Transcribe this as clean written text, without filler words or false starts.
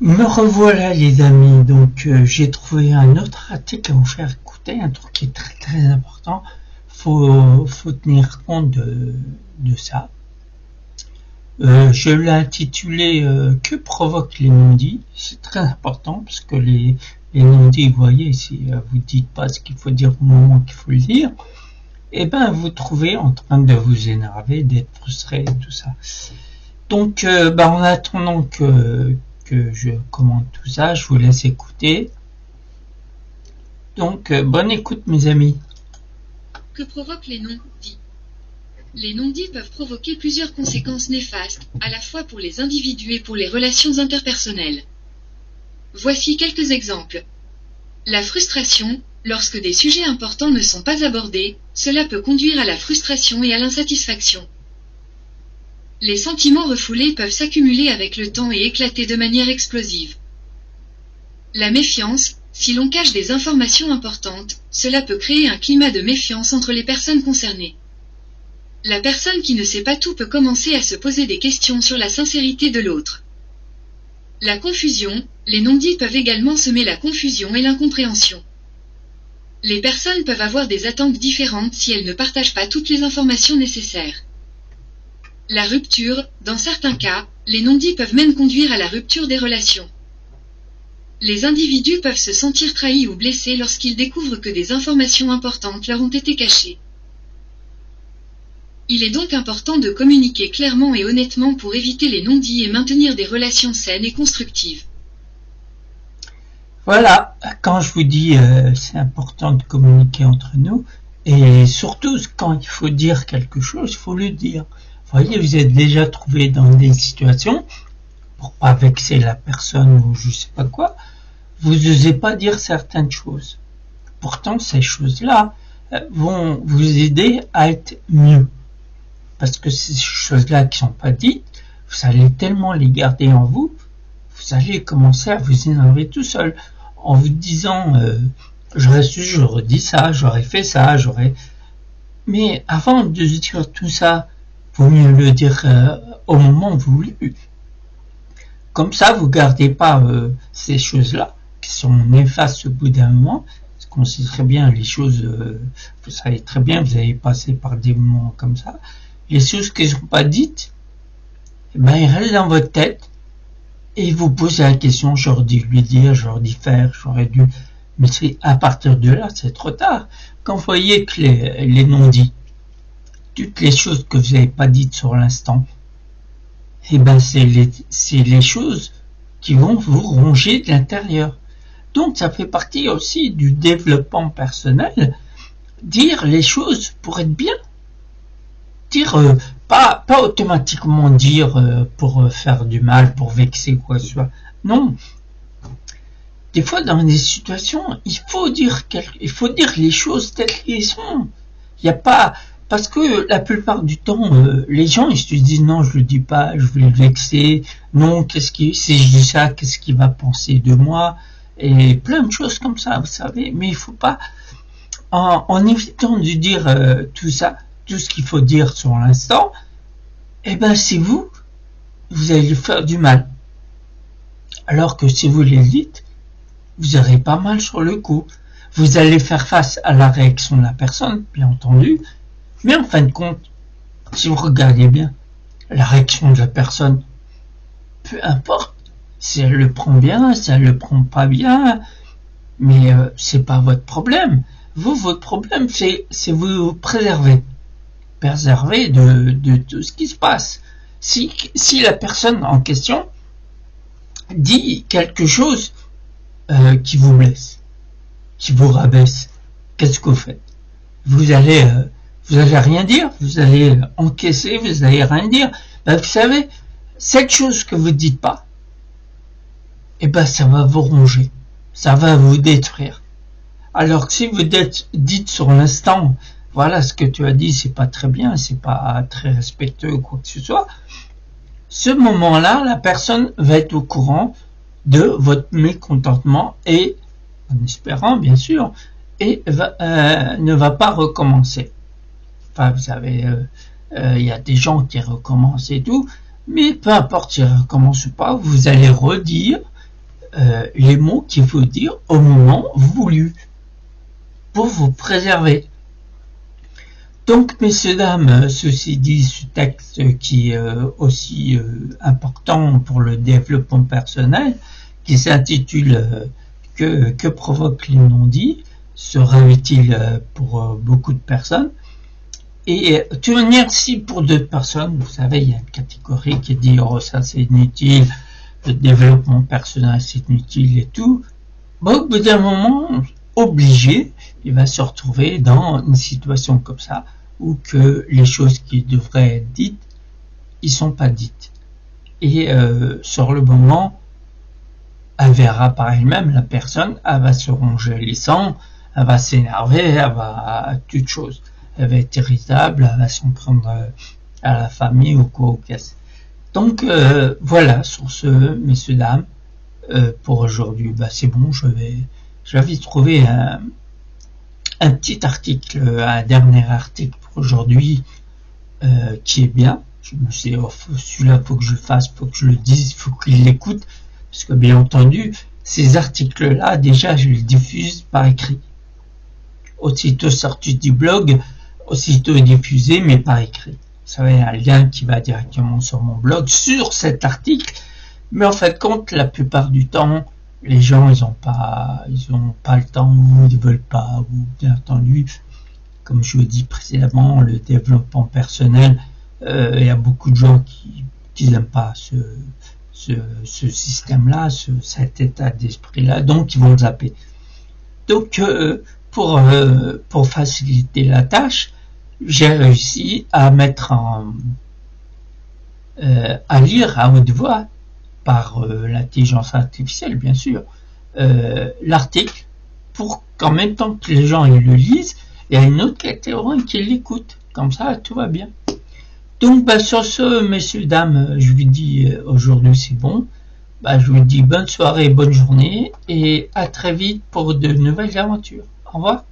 Me revoilà les amis, donc j'ai trouvé un autre article à vous faire écouter, un truc qui est très très important, faut tenir compte de ça. Je l'ai intitulé Que provoquent les non-dits. C'est très important parce que les non-dits, vous voyez, si vous dites pas ce qu'il faut dire au moment qu'il faut le dire, et ben vous trouvez en train de vous énerver, d'être frustré et tout ça. Donc en attendant que je commente tout ça, je vous laisse écouter. Donc bonne écoute mes amis. Que provoquent les non-dits? Les non-dits peuvent provoquer plusieurs conséquences néfastes, à la fois pour les individus et pour les relations interpersonnelles. Voici quelques exemples. La frustration. Lorsque des sujets importants ne sont pas abordés, cela peut conduire à la frustration et à l'insatisfaction. Les sentiments refoulés peuvent s'accumuler avec le temps et éclater de manière explosive. La méfiance. Si l'on cache des informations importantes, cela peut créer un climat de méfiance entre les personnes concernées. La personne qui ne sait pas tout peut commencer à se poser des questions sur la sincérité de l'autre. La confusion. Les non-dits peuvent également semer la confusion et l'incompréhension. Les personnes peuvent avoir des attentes différentes si elles ne partagent pas toutes les informations nécessaires. La rupture. Dans certains cas, les non-dits peuvent même conduire à la rupture des relations. Les individus peuvent se sentir trahis ou blessés lorsqu'ils découvrent que des informations importantes leur ont été cachées. Il est donc important de communiquer clairement et honnêtement pour éviter les non-dits et maintenir des relations saines et constructives. Voilà, quand je vous dis c'est important de communiquer entre nous, et surtout quand il faut dire quelque chose, il faut le dire. Vous voyez, vous êtes déjà trouvé dans des situations, pour pas vexer la personne ou je sais pas quoi, vous n'osez pas dire certaines choses. Pourtant, ces choses-là vont vous aider à être mieux. Parce que ces choses-là qui sont pas dites, vous allez tellement les garder en vous, vous allez commencer à vous énerver tout seul. En vous disant, j'aurais su, j'aurais dit ça, j'aurais fait ça, j'aurais... Mais avant de dire tout ça, vaut mieux le dire au moment voulu. Comme ça, vous gardez pas ces choses-là, qui sont néfastes au bout d'un moment, parce qu'on sait très bien les choses, vous savez très bien, vous avez passé par des moments comme ça, les choses qui ne sont pas dites, eh ben, elles restent dans votre tête, et vous posez la question, j'aurais dû lui dire, j'aurais dû faire, j'aurais dû... Mais c'est à partir de là, c'est trop tard. Quand vous voyez que les non-dits, toutes les choses que vous n'avez pas dites sur l'instant, eh ben c'est les choses qui vont vous ronger de l'intérieur. Donc ça fait partie aussi du développement personnel, dire les choses pour être bien. Dire pas automatiquement dire pour faire du mal, pour vexer quoi que ce soit. Non. Des fois dans des situations, il faut dire les choses telles qu'elles sont. Il n'y a pas parce que la plupart du temps les gens ils se disent non, je le dis pas, je vais le vexer. Non, si je dis ça, qu'est-ce qu'il va penser de moi et plein de choses comme ça, vous savez, mais il faut pas en évitant de dire tout ça, tout ce qu'il faut dire sur l'instant, eh ben c'est vous allez lui faire du mal. Alors que si vous les dites, vous aurez pas mal sur le coup. Vous allez faire face à la réaction de la personne, bien entendu, mais en fin de compte, si vous regardez bien, la réaction de la personne, peu importe, si elle le prend bien, si elle le prend pas bien, mais c'est pas votre problème. Votre problème, c'est vous préserver de tout ce qui se passe. Si la personne en question dit quelque chose qui vous blesse, qui vous rabaisse, qu'est-ce que vous faites? Vous allez rien dire, vous allez encaisser, vous allez rien dire. Ben, vous savez, cette chose que vous dites pas, eh ben ça va vous ronger, ça va vous détruire. Alors que si vous dites sur l'instant, voilà ce que tu as dit, c'est pas très bien, c'est pas très respectueux ou quoi que ce soit, ce moment-là, la personne va être au courant de votre mécontentement et, en espérant bien sûr, et ne va pas recommencer. Enfin, vous savez, il y a des gens qui recommencent et tout, mais peu importe s'ils recommencent ou pas, vous allez redire, les mots qu'il faut dire au moment voulu pour vous préserver. Donc, messieurs, dames, ceci dit, ce texte qui est aussi important pour le développement personnel, qui s'intitule que provoquent les non-dits, sera utile pour beaucoup de personnes. Et tenir si pour d'autres personnes, vous savez, il y a une catégorie qui dit « Oh, ça c'est inutile, le développement personnel c'est inutile et tout ». Bon, au bout d'un moment, obligé, il va se retrouver dans une situation comme ça, où que les choses qui devraient être dites, ils sont pas dites. Et sur le moment, elle verra par elle-même, la personne, elle va se ronger les sangs, elle va s'énerver, elle va toute chose. Elle va être irritable, elle va s'en prendre à la famille ou quoi au caisse. Donc voilà, sur ce, messieurs, dames, pour aujourd'hui, c'est bon, j'avais trouvé un petit article, un dernier article pour aujourd'hui qui est bien. Je me suis dit, oh, celui-là, faut que je le fasse, faut que je le dise, faut qu'il l'écoute, parce que bien entendu, ces articles-là, déjà, je les diffuse par écrit. Aussitôt sorti du blog, aussitôt diffusé, mais par écrit. Vous savez, il y a un lien qui va directement sur mon blog, sur cet article, mais en fait, compte, la plupart du temps, les gens, ils ont pas le temps, ou ils veulent pas, ou bien entendu, comme je vous dis précédemment, le développement personnel, il y a beaucoup de gens qui n'aiment pas ce système-là, cet état d'esprit-là, donc ils vont le zapper. Donc, pour faciliter la tâche, j'ai réussi à mettre à lire à haute voix, par l'intelligence artificielle, bien sûr, l'article, pour qu'en même temps que les gens ils le lisent, il y a une autre catégorie qui l'écoute. Comme ça, tout va bien. Donc, sur ce, messieurs, dames, je vous dis aujourd'hui c'est bon. Je vous dis bonne soirée, bonne journée, et à très vite pour de nouvelles aventures. Au revoir.